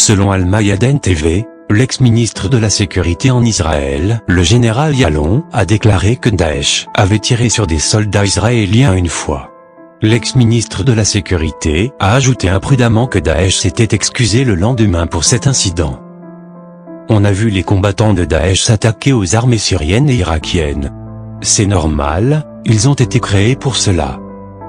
Selon Al-Mayadeen TV, l'ex-ministre de la Sécurité en Israël, le général Yalon, a déclaré que Daesh avait tiré sur des soldats israéliens une fois. L'ex-ministre de la Sécurité a ajouté imprudemment que Daesh s'était excusé le lendemain pour cet incident. On a vu les combattants de Daesh s'attaquer aux armées syriennes et irakiennes. C'est normal, ils ont été créés pour cela.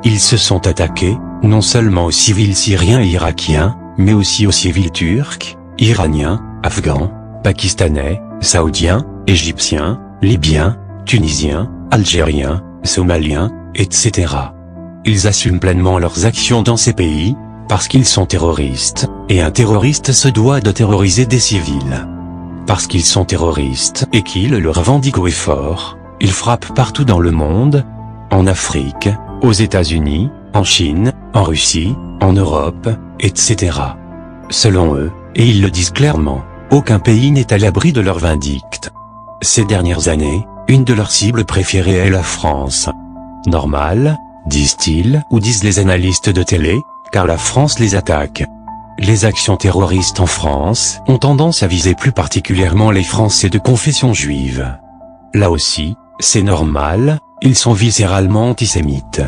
Ils se sont attaqués, non seulement aux civils syriens et irakiens, mais aussi aux civils turcs, iraniens, afghans, pakistanais, saoudiens, égyptiens, libyens, tunisiens, algériens, somaliens, etc. Ils assument pleinement leurs actions dans ces pays, parce qu'ils sont terroristes, et un terroriste se doit de terroriser des civils. Parce qu'ils sont terroristes et qu'ils le revendiquent haut et fort, ils frappent partout dans le monde, en Afrique, aux États-Unis, en Chine, en Russie, en Europe, etc. Selon eux, et ils le disent clairement, aucun pays n'est à l'abri de leur vindicte. Ces dernières années, une de leurs cibles préférées est la France. Normal, disent-ils ou disent les analystes de télé, car la France les attaque. Les actions terroristes en France ont tendance à viser plus particulièrement les Français de confession juive. Là aussi, c'est normal, ils sont viscéralement antisémites.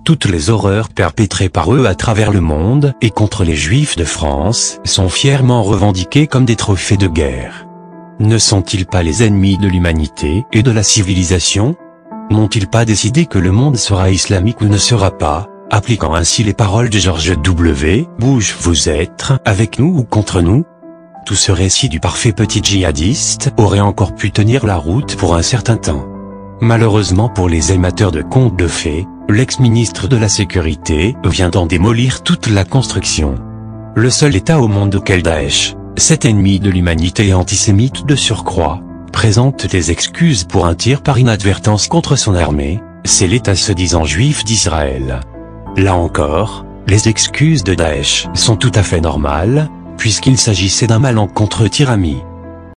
Toutes les horreurs perpétrées par eux à travers le monde et contre les Juifs de France sont fièrement revendiquées comme des trophées de guerre. Ne sont-ils pas les ennemis de l'humanité et de la civilisation? N'ont-ils pas décidé que le monde sera islamique ou ne sera pas, appliquant ainsi les paroles de George W. Bush: vous êtes avec nous ou contre nous? Tout ce récit du parfait petit djihadiste aurait encore pu tenir la route pour un certain temps. Malheureusement pour les amateurs de contes de fées, l'ex-ministre de la Sécurité vient d'en démolir toute la construction. Le seul État au monde auquel Daesh, cet ennemi de l'humanité et antisémite de surcroît, présente des excuses pour un tir par inadvertance contre son armée, c'est l'État se disant juif d'Israël. Là encore, les excuses de Daesh sont tout à fait normales, puisqu'il s'agissait d'un malencontreux tir ami.